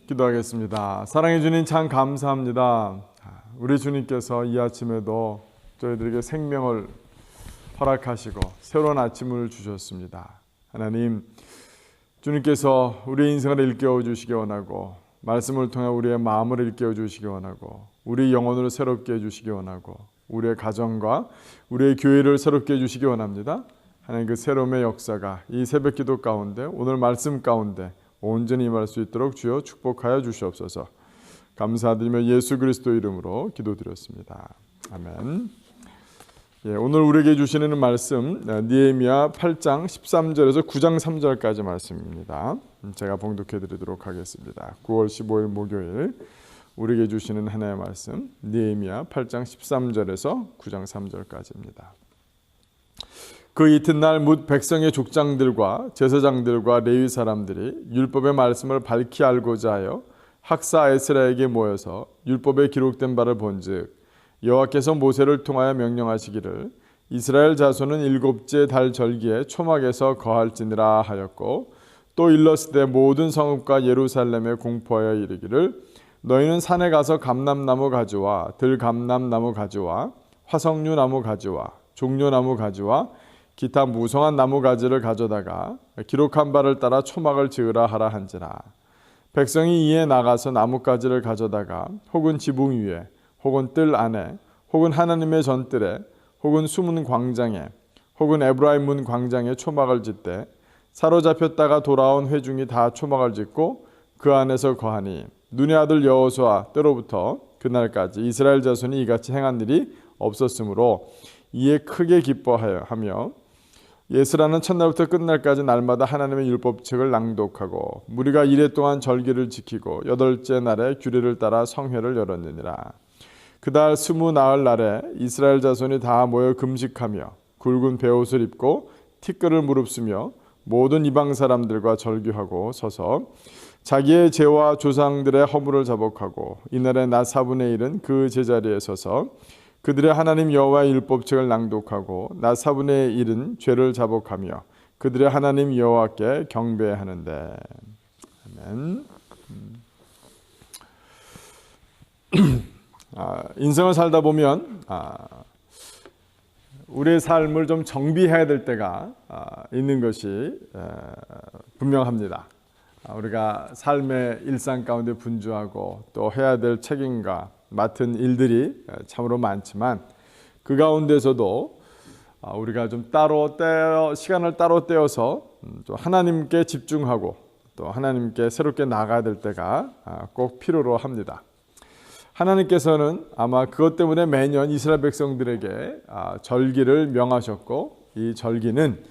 기도하겠습니다. 사랑해 주님 참 감사합니다. 우리 주님께서 이 아침에도 저희들에게 생명을 허락하시고 새로운 아침을 주셨습니다. 하나님, 주님께서 우리의 인생을 일깨워 주시기 원하고 말씀을 통해 우리의 마음을 일깨워 주시기 원하고 우리 영혼을 새롭게 해주시기 원하고 우리의 가정과 우리의 교회를 새롭게 해주시기 원합니다. 하나님, 그 새로움의 역사가 이 새벽기도 가운데 오늘 말씀 가운데 온전히 임할 수 있도록 주여 축복하여 주시옵소서. 감사드리며 예수 그리스도 이름으로 기도드렸습니다. 아멘. 오늘 우리에게 주시는 말씀 느헤미야 8장 13절에서 9장 3절까지 말씀입니다. 제가 봉독해 드리도록 하겠습니다. 9월 15일 목요일 우리에게 주시는 하나의 말씀 느헤미야 8장 13절에서 9장 3절까지입니다. 그 이튿날 뭇 백성의 족장들과 제사장들과 레위 사람들이 율법의 말씀을 밝히 알고자 하여 학사 에스라에게 모여서 율법에 기록된 바를 본즉 여호와께서 모세를 통하여 명령하시기를 이스라엘 자손은 일곱째 달 절기에 초막에서 거할지니라 하였고, 또 일렀으되 모든 성읍과 예루살렘에 공포하여 이르기를 너희는 산에 가서 감람나무 가지와 들감람나무 가지와 화석류 나무 가지와 종려나무 가지와 기타 무성한 나무 가지를 가져다가 기록한 바를 따라 초막을 지으라 하라 한지라. 백성이 이에 나가서 나뭇가지를 가져다가 혹은 지붕 위에 혹은 뜰 안에 혹은 하나님의 전뜰에 혹은 숨은 광장에 혹은 에브라임 문 광장에 초막을 짓되 사로잡혔다가 돌아온 회중이 다 초막을 짓고 그 안에서 거하니 눈의 아들 여호수아 때로부터 그날까지 이스라엘 자손이 이같이 행한 일이 없었으므로 이에 크게 기뻐하여 하며 예스라는 첫날부터 끝날까지 날마다 하나님의 율법책을 낭독하고 무리가 이레 동안 절기를 지키고 여덟째 날에 규례를 따라 성회를 열었느니라. 그달 20나흘 날에 이스라엘 자손이 다 모여 금식하며 굵은 베옷을 입고 티끌을 무릅쓰며 모든 이방 사람들과 절규하고 서서 자기의 죄와 조상들의 허물을 자복하고 이날의 낮 4분의 1은 그 제자리에 서서 그들의 하나님 여호와의 율법책을 낭독하고 낮 4분의 1은 죄를 자복하며 그들의 하나님 여호와께 경배하는데. 아멘. 인생을 살다 보면 우리의 삶을 좀 정비해야 될 때가 있는 것이 분명합니다. 우리가 삶의 일상 가운데 분주하고 또 해야 될 책임과 맡은 일들이 참으로 많지만 그 가운데서도 우리가 좀 시간을 따로 떼어서 또 하나님께 집중하고 또 하나님께 새롭게 나아가야 될 때가 꼭 필요로 합니다. 하나님께서는 아마 그것 때문에 매년 이스라엘 백성들에게 절기를 명하셨고, 이 절기는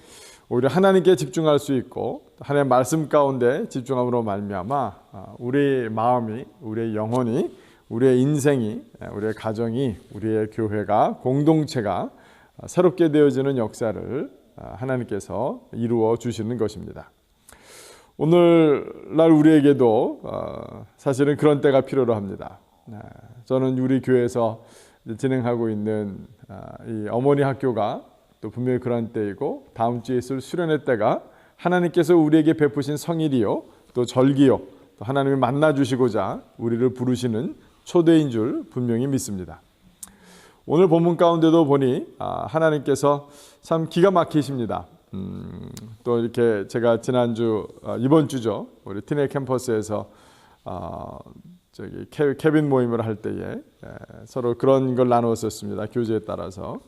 오히려 하나님께 집중할 수 있고 하나님의 말씀 가운데 집중함으로 말미암아 우리의 마음이, 우리의 영혼이, 우리의 인생이, 우리의 가정이, 우리의 교회가, 공동체가 새롭게 되어지는 역사를 하나님께서 이루어 주시는 것입니다. 오늘날 우리에게도 사실은 그런 때가 필요로 합니다. 저는 우리 교회에서 진행하고 있는 이 어머니 학교가 또 분명히 그런 때이고, 다음 주에 있을 수련회 때가 하나님께서 우리에게 베푸신 성일이요 또 절기요 또 하나님이 만나주시고자 우리를 부르시는 초대인 줄 분명히 믿습니다. 오늘 본문 가운데도 보니 하나님께서 참 기가 막히십니다. 또 이렇게 제가 지난주 이번 주죠, 우리 티네 캠퍼스에서 캐빈 모임을 할 때에 서로 그런 걸 나누었었습니다. 교제에 따라서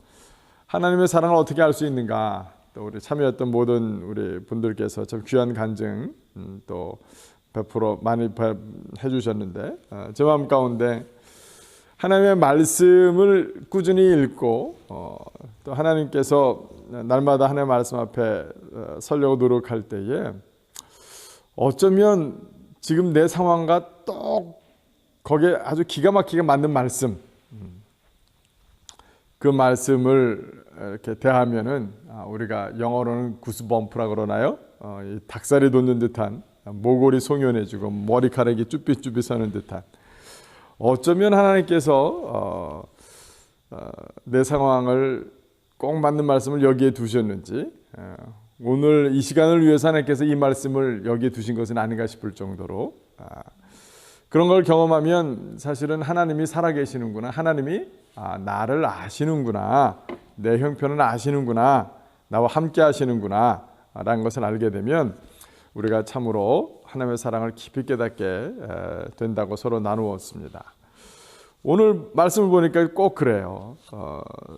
하나님의 사랑을 어떻게 알 수 있는가, 또 우리 참여했던 모든 우리 분들께서 참 귀한 간증 또 베풀어 많이 해주셨는데, 제 마음 가운데 하나님의 말씀을 꾸준히 읽고 또 하나님께서 날마다 하나님의 말씀 앞에 서려고 노력할 때에 어쩌면 지금 내 상황과 똑 거기에 아주 기가 막히게 맞는 말씀, 그 말씀을 이렇게 대하면은 우리가 영어로는 구스범프라고 그러나요? 이 닭살이 돋는 듯한, 모골이 송연해지고 머리카락이 쭈삣쭈삣 서는 듯한, 어쩌면 하나님께서 내 상황을 꼭 맞는 말씀을 여기에 두셨는지, 오늘 이 시간을 위해서 하나님께서 이 말씀을 여기에 두신 것은 아닌가 싶을 정도로 그런 걸 경험하면 사실은 하나님이 살아계시는구나, 하나님이 나를 아시는구나, 내 형편을 아시는구나, 나와 함께 하시는구나 라는 것을 알게 되면 우리가 참으로 하나님의 사랑을 깊이 깨닫게 된다고 서로 나누었습니다. 오늘 말씀을 보니까 꼭 그래요.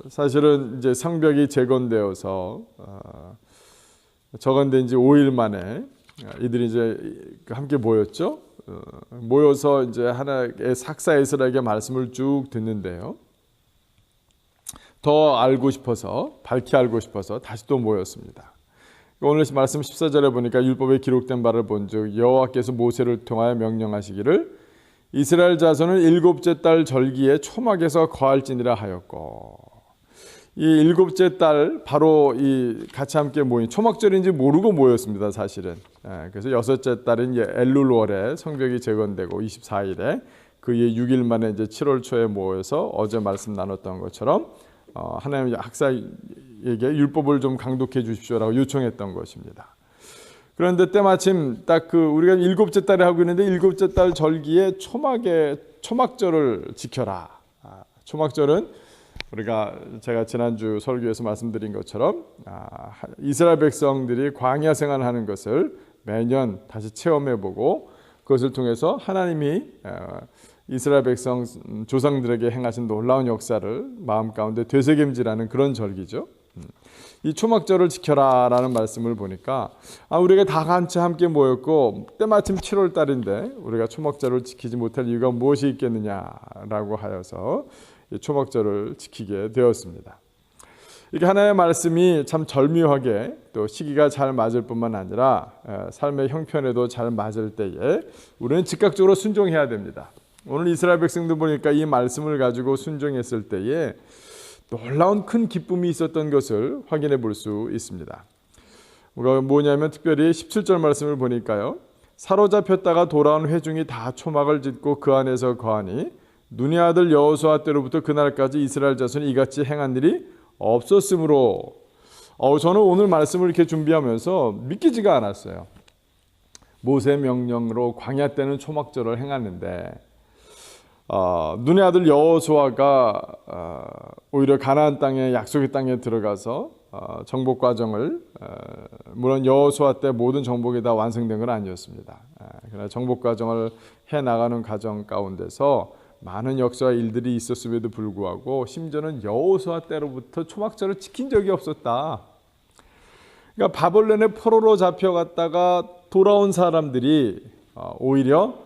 사실은 이제 성벽이 재건되어서 적은된 지 5일 만에 이들이 이제 함께 모였죠. 모여서 이제 하나의 sak사 에스라에게 말씀을 쭉 듣는데요. 더 알고 싶어서, 밝히 알고 싶어서 다시 또 모였습니다. 오늘 말씀 14절에 보니까 율법에 기록된 바를 본즉 여호와께서 모세를 통하여 명령하시기를 이스라엘 자손은 일곱째 달 절기에 초막에서 거할지니라 하였고, 이 일곱째 달 바로 이 같이 함께 모인 초막절인지 모르고 모였습니다. 사실은. 그래서 여섯째 달인 엘룰월에 성벽이 재건되고 24일에 그 이후 6일 만에 이제 7월 초에 모여서 어제 말씀 나눴던 것처럼 하나님 학사에게 율법을 좀 강독해 주십시오라고 요청했던 것입니다. 그런데 때마침 딱 우리가 일곱째 달에 하고 있는데 일곱째 달 절기에 초막절을 지켜라. 초막절은 제가 지난주 설교에서 말씀드린 것처럼 이스라엘 백성들이 광야 생활하는 것을 매년 다시 체험해보고 그것을 통해서 하나님이 이스라엘 백성 조상들에게 행하신 놀라운 역사를 마음 가운데 되새김질하는 그런 절기죠. 이 초막절을 지켜라 라는 말씀을 보니까 우리가 다 같이 함께 모였고 때마침 7월 달인데 우리가 초막절을 지키지 못할 이유가 무엇이 있겠느냐라고 하여서 이 초막절을 지키게 되었습니다. 이게 하나님의 말씀이 참 절묘하게 또 시기가 잘 맞을 뿐만 아니라 삶의 형편에도 잘 맞을 때에 우리는 즉각적으로 순종해야 됩니다. 오늘 이스라엘 백성들 보니까 이 말씀을 가지고 순종했을 때에 놀라운 큰 기쁨이 있었던 것을 확인해 볼 수 있습니다. 뭐냐면 특별히 17절 말씀을 보니까요. 사로잡혔다가 돌아온 회중이 다 초막을 짓고 그 안에서 거하니 눈의 아들 여호수아 때로부터 그날까지 이스라엘 자손이 이같이 행한 일이 없었으므로 저는 오늘 말씀을 이렇게 준비하면서 믿기지가 않았어요. 모세 명령으로 광야 때는 초막절을 행하는데 눈의 아들 여호수아가 오히려 가나안 땅에 약속의 땅에 들어가서 정복 과정을 물론 여호수아 때 모든 정복이 다 완성된 건 아니었습니다. 그러나 정복 과정을 해 나가는 과정 가운데서 많은 역사와 일들이 있었음에도 불구하고 심지어는 여호수아 때로부터 초막절을 지킨 적이 없었다. 그러니까 바벨론의 포로로 잡혀갔다가 돌아온 사람들이 오히려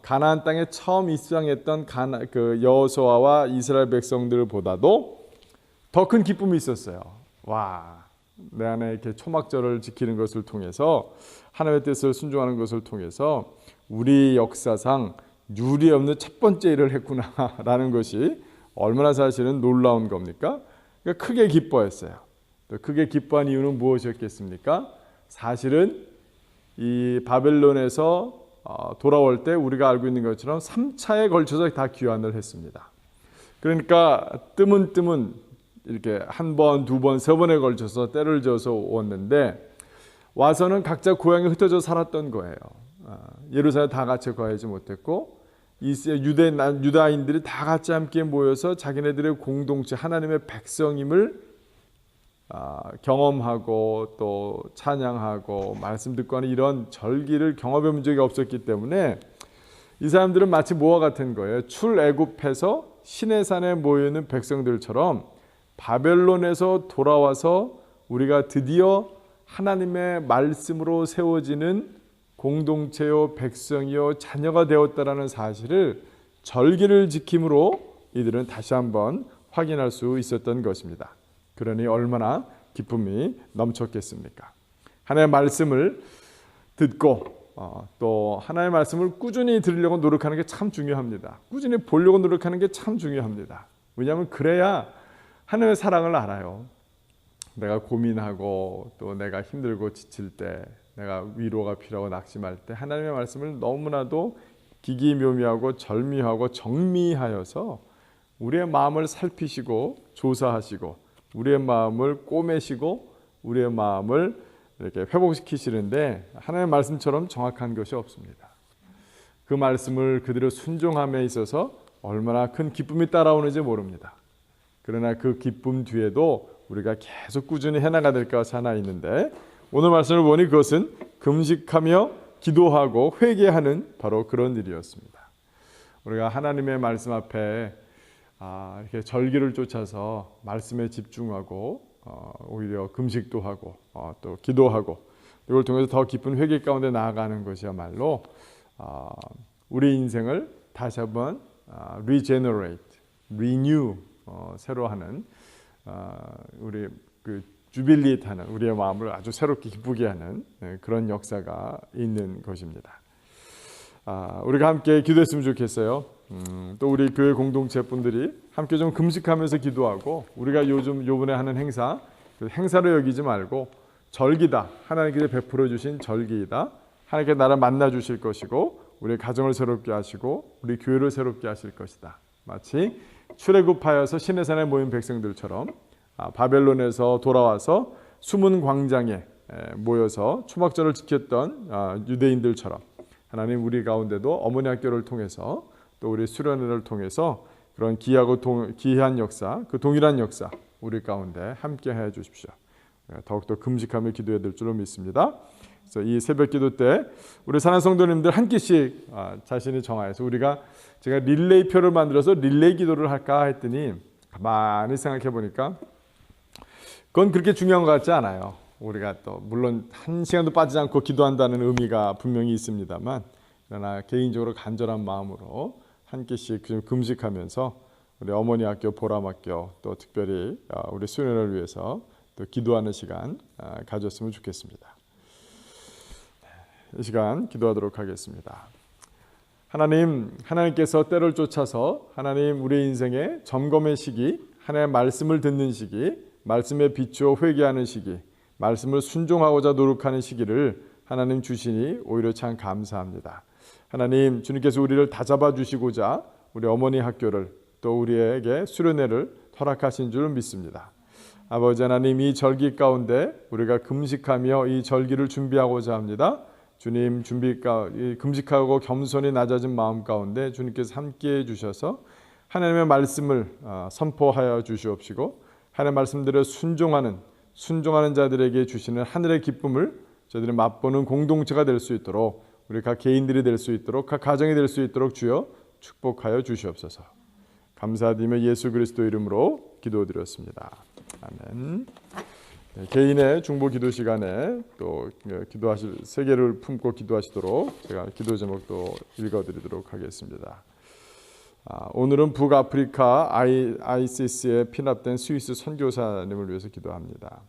가나안 땅에 처음 입성했던 여호수아와 이스라엘 백성들보다도 더 큰 기쁨이 있었어요. 와, 내 안에 이렇게 초막절을 지키는 것을 통해서 하나님의 뜻을 순종하는 것을 통해서 우리 역사상 유례 없는 첫 번째 일을 했구나라는 것이 얼마나 사실은 놀라운 겁니까? 그러니까 크게 기뻐했어요. 또 크게 기뻐한 이유는 무엇이었겠습니까? 사실은 이 바벨론에서 돌아올 때 우리가 알고 있는 것처럼 3차에 걸쳐서 다 귀환을 했습니다. 그러니까 뜸은 이렇게 한 번, 두 번, 세 번에 걸쳐서 때를 지어서 왔는데 와서는 각자 고향에 흩어져 살았던 거예요. 예루살렘 다 같이 거하지 못했고 유다인들이 다 같이 함께 모여서 자기네들의 공동체 하나님의 백성임을 경험하고 또 찬양하고 말씀 듣고 하는 이런 절기를 경험해 본 적이 없었기 때문에 이 사람들은 마치 뭐와 같은 거예요. 출애굽해서 시내산에 모여있는 백성들처럼 바벨론에서 돌아와서 우리가 드디어 하나님의 말씀으로 세워지는 공동체요 백성이요 자녀가 되었다라는 사실을 절기를 지킴으로 이들은 다시 한번 확인할 수 있었던 것입니다. 그러니 얼마나 기쁨이 넘쳤겠습니까? 하나님의 말씀을 듣고 또 하나님의 말씀을 꾸준히 들으려고 노력하는 게 참 중요합니다. 꾸준히 보려고 노력하는 게 참 중요합니다. 왜냐하면 그래야 하나님의 사랑을 알아요. 내가 고민하고 또 내가 힘들고 지칠 때 내가 위로가 필요하고 낙심할 때 하나님의 말씀을 너무나도 기기묘미하고 절미하고 정미하여서 우리의 마음을 살피시고 조사하시고 우리의 마음을 꼬매시고 우리의 마음을 이렇게 회복시키시는데 하나님의 말씀처럼 정확한 것이 없습니다. 그 말씀을 그대로 순종함에 있어서 얼마나 큰 기쁨이 따라오는지 모릅니다. 그러나 그 기쁨 뒤에도 우리가 계속 꾸준히 해나가야 될 것이 하나 있는데, 오늘 말씀을 보니 그것은 금식하며 기도하고 회개하는 바로 그런 일이었습니다. 우리가 하나님의 말씀 앞에 이렇게 절기를 쫓아서 말씀에 집중하고 오히려 금식도 하고 또 기도하고, 이걸 통해서 더 깊은 회개 가운데 나아가는 것이야말로 우리 인생을 다시 한번 regenerate, renew, 새로 하는, 우리 그 주빌리트하는, 우리의 마음을 아주 새롭게 기쁘게 하는 그런 역사가 있는 것입니다. 우리가 함께 기도했으면 좋겠어요. 또 우리 교회 공동체 분들이 함께 좀 금식하면서 기도하고, 우리가 요번에 하는 행사, 그 행사로 여기지 말고 절기다, 하나님께서 베풀어 주신 절기이다, 하나님께 나를 만나 주실 것이고 우리 가정을 새롭게 하시고 우리 교회를 새롭게 하실 것이다. 마치 출애굽하여서 시내산에 모인 백성들처럼 바벨론에서 돌아와서 숨은 광장에 모여서 초막절을 지켰던 유대인들처럼, 하나님 우리 가운데도 어머니 학교를 통해서 또 우리 수련회를 통해서 그런 기이한 역사, 그 동일한 역사 우리 가운데 함께 해 주십시오. 더욱더 금식하며 기도해야 될 줄로 믿습니다. 그래서 이 새벽기도 때 우리 사랑하는 성도님들 한 끼씩 자신이 정하여서, 제가 릴레이표를 만들어서 릴레이 기도를 할까 했더니 가만히 생각해 보니까 그건 그렇게 중요한 것 같지 않아요. 우리가 또 물론 한 시간도 빠지지 않고 기도한다는 의미가 분명히 있습니다만, 그러나 개인적으로 간절한 마음으로 한 끼씩 금식하면서 우리 어머니 학교, 보람학교, 또 특별히 우리 수련회를 위해서 또 기도하는 시간 가졌으면 좋겠습니다. 이 시간 기도하도록 하겠습니다. 하나님께서 때를 쫓아서 하나님 우리 인생의 점검의 시기, 하나님의 말씀을 듣는 시기, 말씀에 비추어 회개하는 시기, 말씀을 순종하고자 노력하는 시기를 하나님 주시니 오히려 참 감사합니다. 하나님, 주님께서 우리를 다잡아 주시고자 우리 어머니 학교를, 또 우리에게 수련회를 허락하신 줄 믿습니다. 아버지 하나님, 이 절기 가운데 우리가 금식하며 이 절기를 준비하고자 합니다. 주님, 금식하고 겸손히 낮아진 마음 가운데 주님께서 함께해 주셔서 하나님의 말씀을 선포하여 주시옵시고, 하나님의 말씀대로 순종하는 자들에게 주시는 하늘의 기쁨을 저희들이 맛보는 공동체가 될 수 있도록, 우리 각 개인들이 될 수 있도록, 각 가정이 될 수 있도록 주여 축복하여 주시옵소서. 감사드리며 예수 그리스도 이름으로 기도드렸습니다. 아멘. 개인의 중보 기도 시간에 또 기도하실 세계를 품고 기도하시도록 제가 기도 제목도 읽어드리도록 하겠습니다. 오늘은 북아프리카 ISIS에 피납된 스위스 선교사님을 위해서 기도합니다.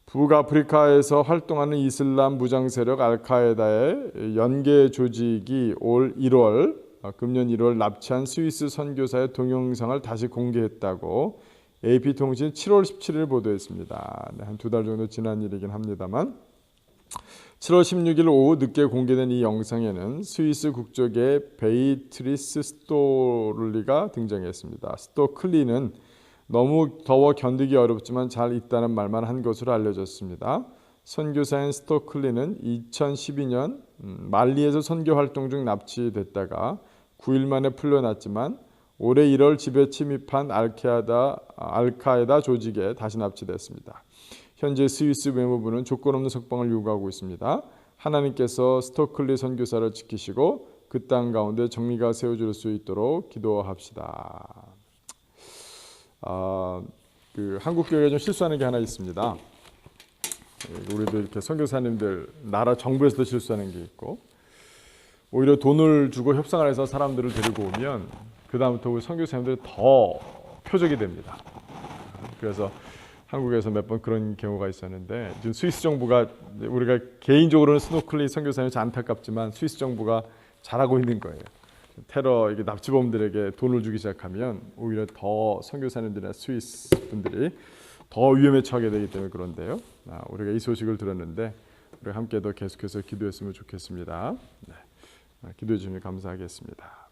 북아프리카에서 활동하는 이슬람 무장 세력 알카에다의 연계 조직이 금년 1월 납치한 스위스 선교사의 동영상을 다시 공개했다고 AP통신 7월 17일 보도했습니다. 한 2달 정도 지난 일이긴 합니다만, 7월 16일 오후 늦게 공개된 이 영상에는 스위스 국적의 베이트리스 스토클리가 등장했습니다. 스토클리는 너무 더워 견디기 어렵지만 잘 있다는 말만 한 것으로 알려졌습니다. 선교사인 스토클리는 2012년 말리에서 선교 활동 중 납치됐다가 9일 만에 풀려났지만 올해 1월 집에 침입한 알카에다 조직에 다시 납치됐습니다. 현재 스위스 외무부는 조건 없는 석방을 요구하고 있습니다. 하나님께서 스토클리 선교사를 지키시고 그 땅 가운데 정의가 세워질 수 있도록 기도합시다. 한국 교회가 좀 실수하는 게 하나 있습니다. 우리도 이렇게 선교사님들 나라 정부에서도 실수하는 게 있고, 오히려 돈을 주고 협상을 해서 사람들을 데리고 오면 그 다음부터 우리 선교사님들이 더 표적이 됩니다. 그래서 한국에서 몇 번 그런 경우가 있었는데, 지금 스위스 정부가, 우리가 개인적으로는 스노클리 선교사님이 안타깝지만 스위스 정부가 잘하고 있는 거예요. 테러 납치범들에게 돈을 주기 시작하면 오히려 더 선교사님들이나 스위스 분들이 더 위험에 처하게 되기 때문에 그런데요. 우리가 이 소식을 들었는데 우리 함께도 계속해서 기도했으면 좋겠습니다. 기도해 주시면 감사하겠습니다.